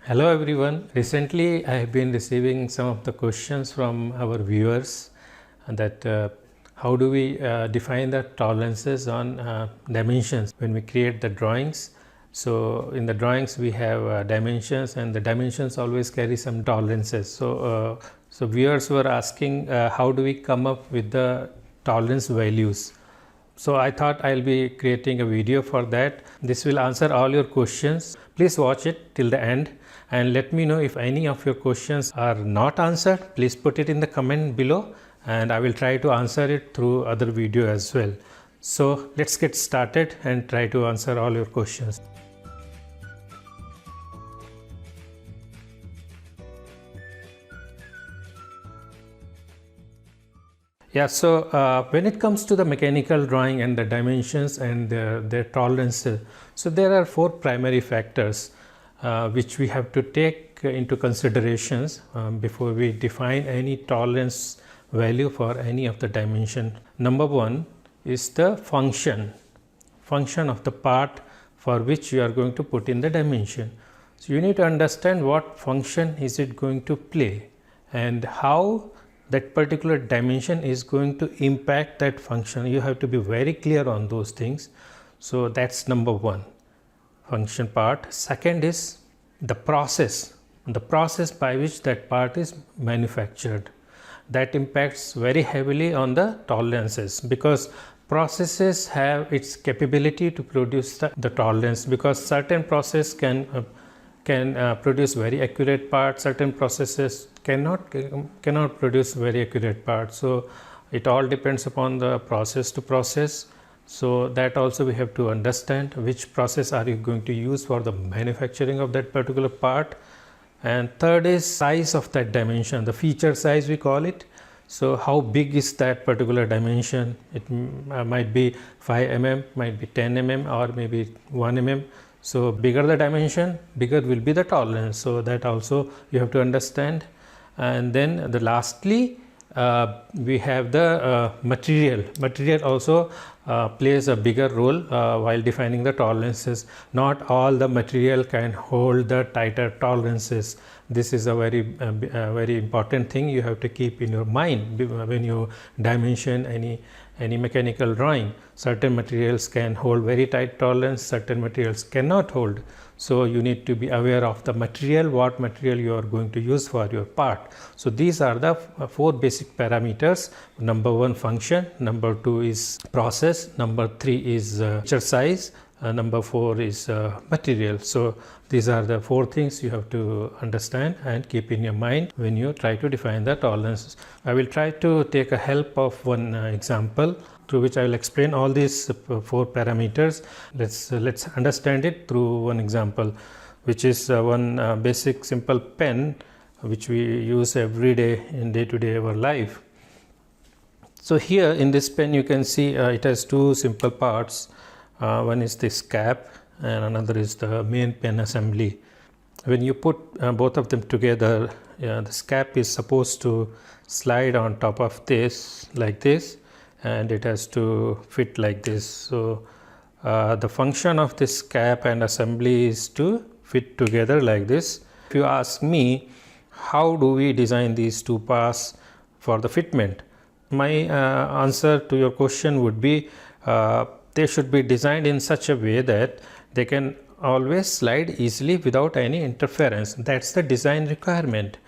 Hello everyone. Recently I have been receiving some of the questions from our viewers that how do we define the tolerances on dimensions when we create the drawings. So in the drawings we have dimensions, and the dimensions always carry some tolerances. So viewers were asking how do we come up with the tolerance values. So I thought I'll be creating a video for that. This will answer all your questions. Please watch it till the end and let me know if any of your questions are not answered. Please put it in the comment below and I will try to answer it through other video as well. So let's get started and try to answer all your questions. Yeah, so when it comes to the mechanical drawing and the dimensions and their tolerances, so there are four primary factors which we have to take into considerations before we define any tolerance value for any of the dimension. Number one is the function of the part for which you are going to put in the dimension. So you need to understand what function is it going to play and how that particular dimension is going to impact that function. You have to be very clear on those things. So that's number one, function part. Second is the process by which that part is manufactured. That impacts very heavily on the tolerances, because processes have its capability to produce the tolerance, because certain process can produce very accurate parts, certain processes cannot produce very accurate parts. So it all depends upon the process to process. So that also we have to understand which process are you going to use for the manufacturing of that particular part. And third is size of that dimension, the feature size we call it. So how big is that particular dimension? It might be 5 mm, might be 10 mm, or maybe 1 mm. So bigger the dimension, bigger will be the tolerance. So that also you have to understand. And then lastly we have the material. Material also plays a bigger role while defining the tolerances. Not all the material can hold the tighter tolerances. This is a very important thing you have to keep in your mind when you dimension any mechanical drawing. Certain materials can hold very tight tolerance, certain materials cannot hold. So you need to be aware of the material, what material you are going to use for your part. So these are the four basic parameters. Number one, function. Number two is process. Number three is feature size. Number four is material. So these are the four things you have to understand and keep in your mind when you try to define the tolerances. I will try to take a help of one example through which I will explain all these four parameters. Let's understand it through one example, which is one basic simple pen which we use every day in day-to-day our life. So here in this pen you can see it has two simple parts. One is this cap and another is the main pen assembly. When you put both of them together, this cap is supposed to slide on top of this like this, and it has to fit like this. So the function of this cap and assembly is to fit together like this. If you ask me, how do we design these two parts for the fitment? My answer to your question would be they should be designed in such a way that they can always slide easily without any interference. That's the design requirement.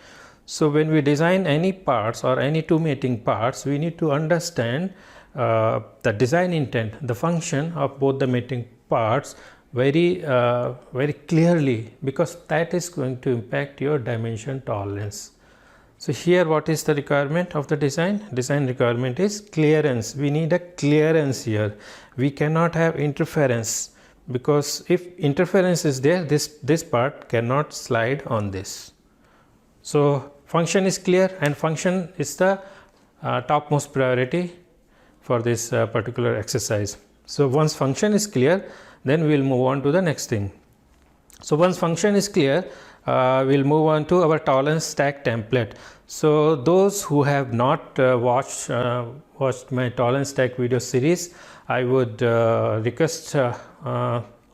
So when we design any parts or any two mating parts, we need to understand the design intent, the function of both the mating parts very clearly, because that is going to impact your dimension tolerance. So here what is the requirement of the design? Design requirement is clearance. We need a clearance here. We cannot have interference, because if interference is there, this part cannot slide on this. So function is clear, and function is the topmost priority for this particular exercise. So once function is clear, then we will move on to the next thing. So once function is clear, we'll move on to our tolerance stack template. So those who have not watched my tolerance stack video series, I would request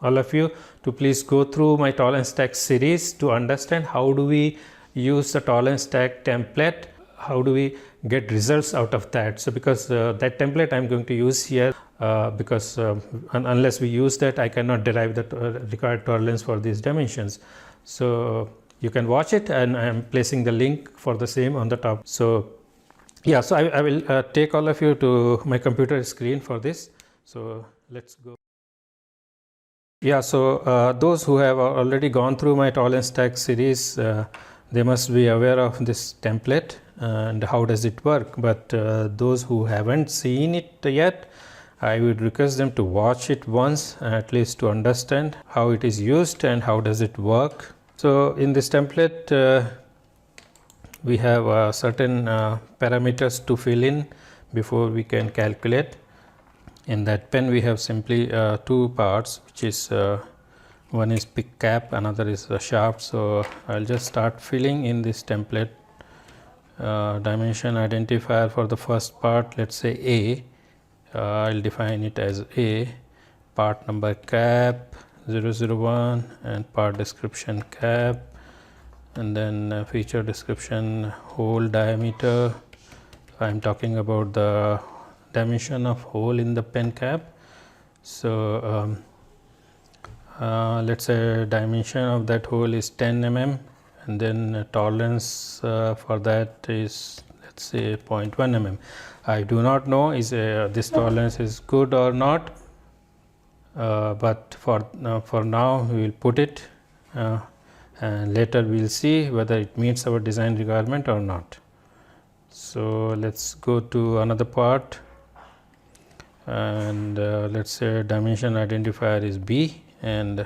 all of you to please go through my tolerance stack series to understand how do we use the tolerance stack template, how do we get results out of that. So because that template I'm going to use here, because unless we use that, I cannot derive the required tolerance for these dimensions. So you can watch it, and I am placing the link for the same on the top. So yeah, so I will take all of you to my computer screen for this. So let's go. Yeah, so those who have already gone through my tolerance stack series, they must be aware of this template and how does it work. But those who haven't seen it yet, I would request them to watch it once, at least to understand how it is used and how does it work. So in this template, we have certain parameters to fill in before we can calculate. In that pen we have simply two parts, which is one is pick cap, another is the shaft. So I'll just start filling in this template. Dimension identifier for the first part, let's say A. I'll define it as A, part number cap 001, and part description cap, and then feature description hole diameter. I'm talking about the dimension of hole in the pen cap. So let's say dimension of that hole is 10 mm, and then tolerance for that is, let's say, 0.1 mm. I do not know is this tolerance is good or not, but for now we will put it, and later we will see whether it meets our design requirement or not. So let's go to another part, and let's say dimension identifier is B, and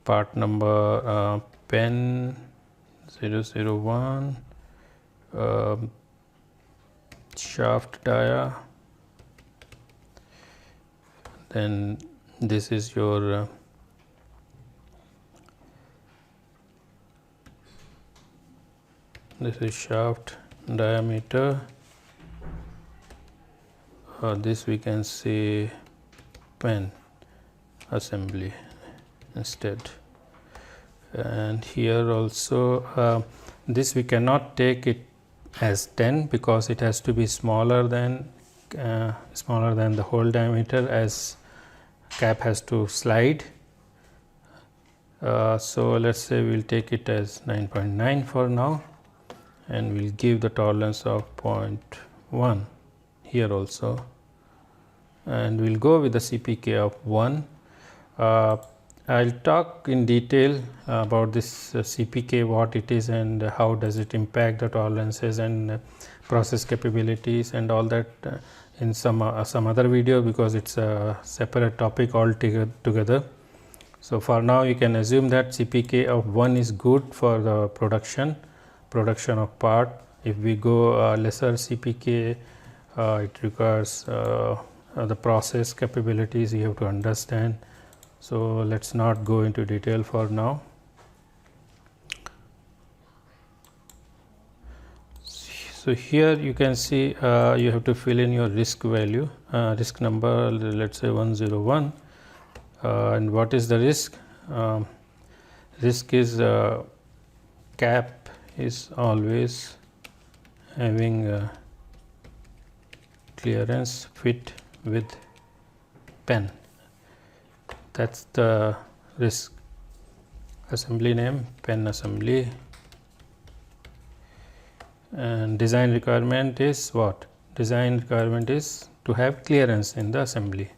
part number pen 001, shaft dia, then this is your this is shaft diameter, this we can say pen assembly instead. And here also this we cannot take it as 10 because it has to be smaller than the hole diameter, as cap has to slide. So let's say we'll take it as 9.9 for now, and we'll give the tolerance of 0.1 here also, and we'll go with the CPK of 1. I'll talk in detail about this CPK, what it is and how does it impact the tolerances and process capabilities and all that in some other video, because it's a separate topic altogether. So for now you can assume that CPK of 1 is good for the production of part. If we go lesser CPK, it requires the process capabilities you have to understand. So let's not go into detail for now. So here you can see you have to fill in your risk value, risk number, let's say 101, and what is the risk? Risk is cap is always having clearance fit with pen. That's the risk. Assembly name pen assembly, and design requirement is what? Design requirement is to have clearance in the assembly.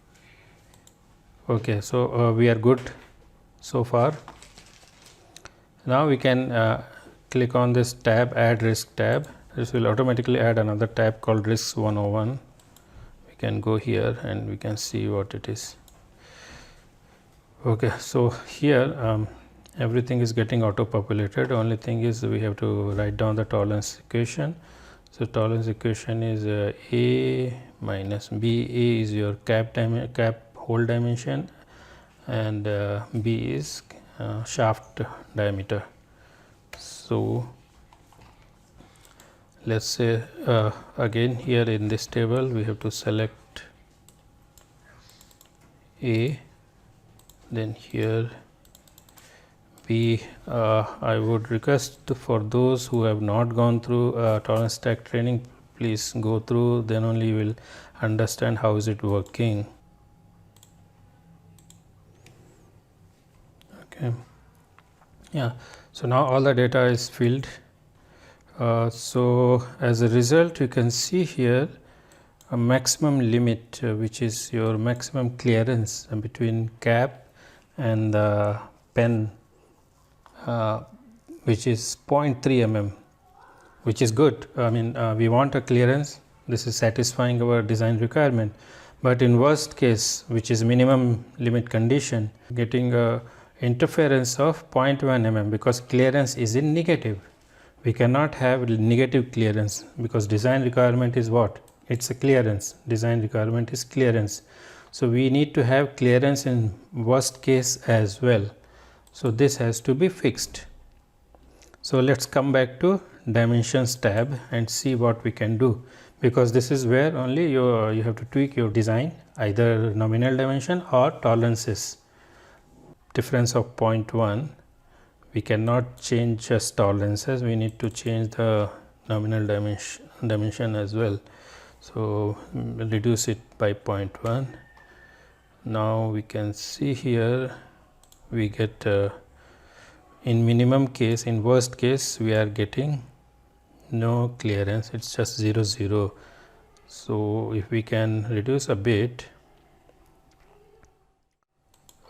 Okay, so we are good so far. Now we can click on this tab, add risk tab. This will automatically add another tab called risks 101. We can go here and we can see what it is. Okay, so here everything is getting auto populated. Only thing is we have to write down the tolerance equation. So tolerance equation is A minus B. A is your cap hole dimension, and B is shaft diameter. So let's say again here in this table we have to select A, Then here I would request for those who have not gone through tolerance stack training, please go through, then only you will understand how is it working. Okay, yeah, so now all the data is filled. So as a result, you can see here a maximum limit, which is your maximum clearance between cap and the pen, which is 0.3 mm, which is good. I mean, we want a clearance, this is satisfying our design requirement, but in worst case, which is minimum limit condition, getting a interference of 0.1 mm, because clearance is in negative. We cannot have negative clearance, because design requirement is what? It's a clearance. Design requirement is clearance. So we need to have clearance in worst case as well. So this has to be fixed. So let's come back to dimensions tab and see what we can do, because this is where only you have to tweak your design, either nominal dimension or tolerances. Difference of 0.1, we cannot change just tolerances, we need to change the nominal dimension as well. So reduce it by 0.1. Now we can see here we get in minimum case, in worst case we are getting no clearance, it's just 0 0. So if we can reduce a bit,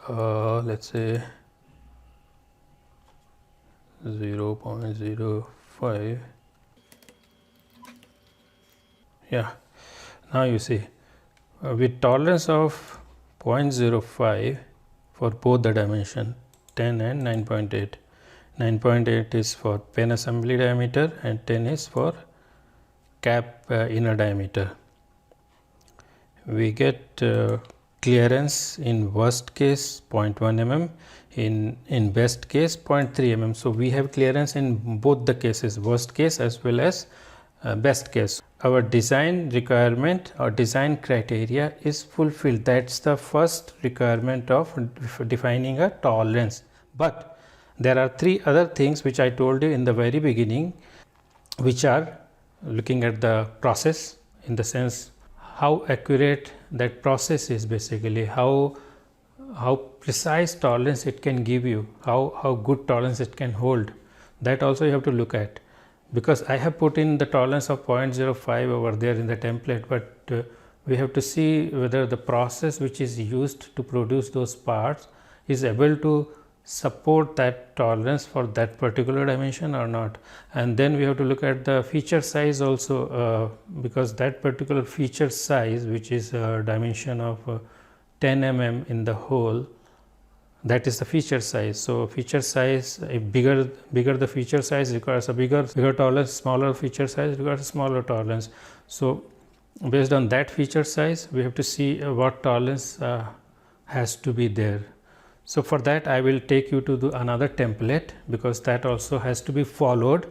let's say 0.05, yeah, now you see with tolerance of 0.05 for both the dimension 10 and 9.8. 9.8 is for pen assembly diameter and 10 is for cap inner diameter. We get clearance in worst case 0.1 mm, in best case 0.3 mm. So we have clearance in both the cases, worst case as well as best case. Our design requirement or design criteria is fulfilled. That's the first requirement of defining a tolerance. But there are three other things which I told you in the very beginning, which are looking at the process, in the sense how accurate that process is, basically how precise tolerance it can give you, how good tolerance it can hold. That also you have to look at, because I have put in the tolerance of 0.05 over there in the template, but we have to see whether the process which is used to produce those parts is able to support that tolerance for that particular dimension or not. And then we have to look at the feature size also, because that particular feature size, which is a dimension of 10 mm in the whole, that is the feature size. So feature size, if bigger the feature size requires a bigger tolerance, smaller feature size requires a smaller tolerance. So based on that feature size, we have to see what tolerance has to be there. So for that I will take you to another template, because that also has to be followed,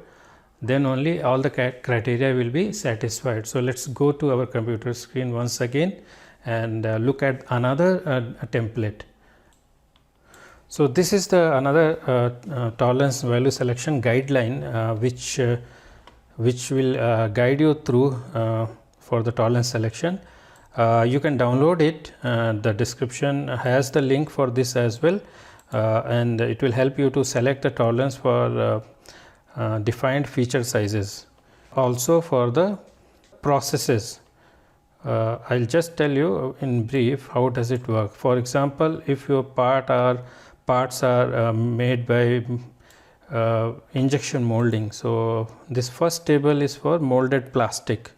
then only all the criteria will be satisfied. So let's go to our computer screen once again and look at another template. So this is the another tolerance value selection guideline, which will guide you through for the tolerance selection. You can download it, the description has the link for this as well, and it will help you to select the tolerance for defined feature sizes. Also for the processes, I'll just tell you in brief how does it work. For example, if your parts are made by injection molding, so this first table is for molded plastic.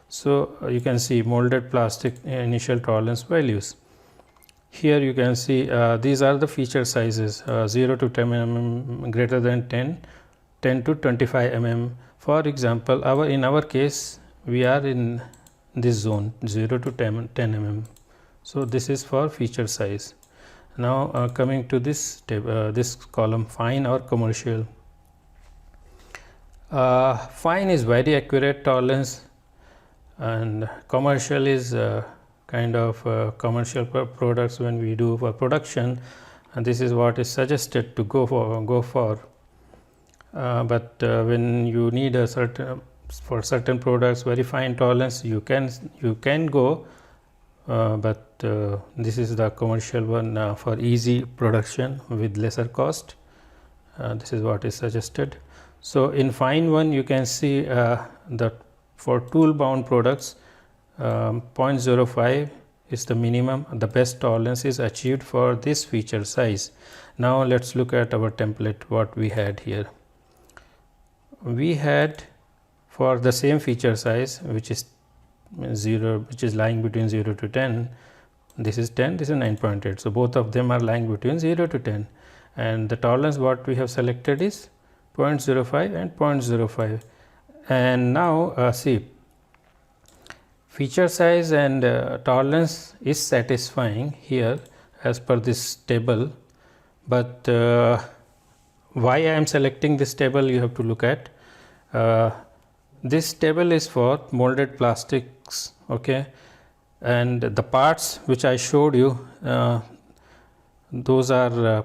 So you can see molded plastic initial tolerance values. Here you can see these are the feature sizes, 0 to 10 mm, greater than 10 to 25 mm. For example, in our case we are in this zone 0 to 10 mm. So this is for feature size. Now coming to this table, this column, fine or commercial. Fine is very accurate tolerance, and commercial is kind of commercial products when we do for production. and this is what is suggested to go for. But when you need a for certain products very fine tolerance, you can go, but this is the commercial one for easy production with lesser cost. This is what is suggested. So in fine one, you can see that for tool bound products 0.05 is the minimum. The best tolerance is achieved for this feature size. Now let's look at our template. What we had here, we had for the same feature size, which is 0, which is lying between 0 to 10. This is 10, this is 9.8. So both of them are lying between 0 to 10, and the tolerance what we have selected is 0.05 and 0.05. And now see, feature size and tolerance is satisfying here as per this table, but why I am selecting this table, you have to look at. This table is for molded plastics, okay, and the parts which I showed you, those are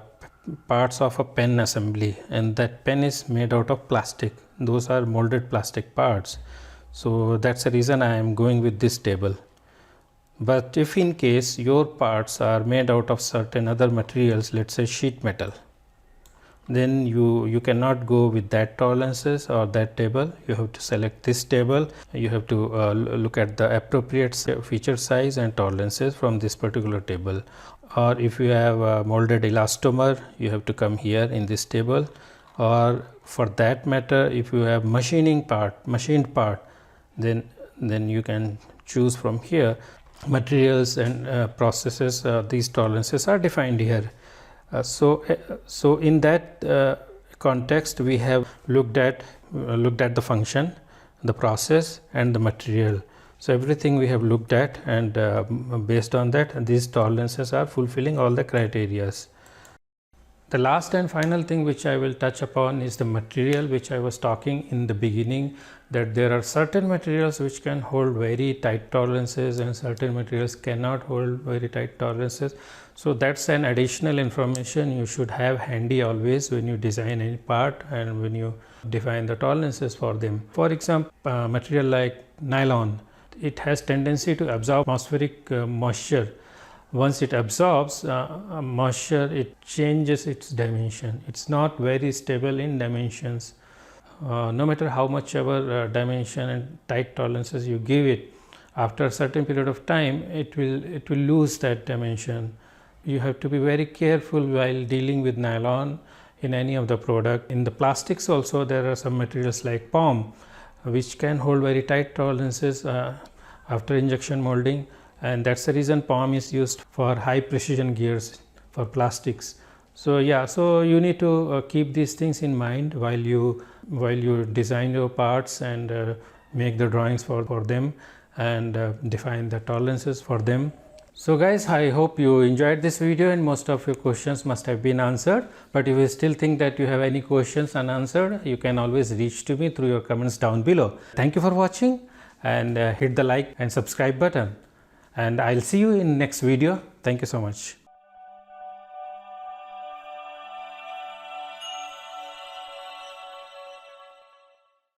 parts of a pen assembly, and that pen is made out of plastic. Those are molded plastic parts. So that's the reason I am going with this table. But if in case your parts are made out of certain other materials, let's say sheet metal, then you cannot go with that tolerances or that table. You have to select this table. You have to look at the appropriate feature size and tolerances from this particular table. Or if you have a molded elastomer, you have to come here in this table. Or for that matter, if you have machined part, then you can choose from here. Materials and processes, these tolerances are defined here. So in that context, we have looked at the function, the process, and the material. So everything we have looked at, and based on that, these tolerances are fulfilling all the criterias. The last and final thing which I will touch upon is the material, which I was talking in the beginning, that there are certain materials which can hold very tight tolerances and certain materials cannot hold very tight tolerances. So that's an additional information you should have handy always when you design any part and when you define the tolerances for them. For example, material like nylon, it has tendency to absorb atmospheric moisture. Once it absorbs moisture, it changes its dimension. It's not very stable in dimensions. No matter how much ever dimension and tight tolerances you give it, after a certain period of time, it will lose that dimension. You have to be very careful while dealing with nylon in any of the product. In the plastics also, there are some materials like POM, which can hold very tight tolerances after injection molding, and that's the reason POM is used for high precision gears for plastics. So yeah, so you need to keep these things in mind while you design your parts and make the drawings for them and define the tolerances for them. So guys, I hope you enjoyed this video and most of your questions must have been answered. But if you still think that you have any questions unanswered, you can always reach to me through your comments down below. Thank you for watching, and hit the like and subscribe button, and I'll see you in next video. Thank you so much.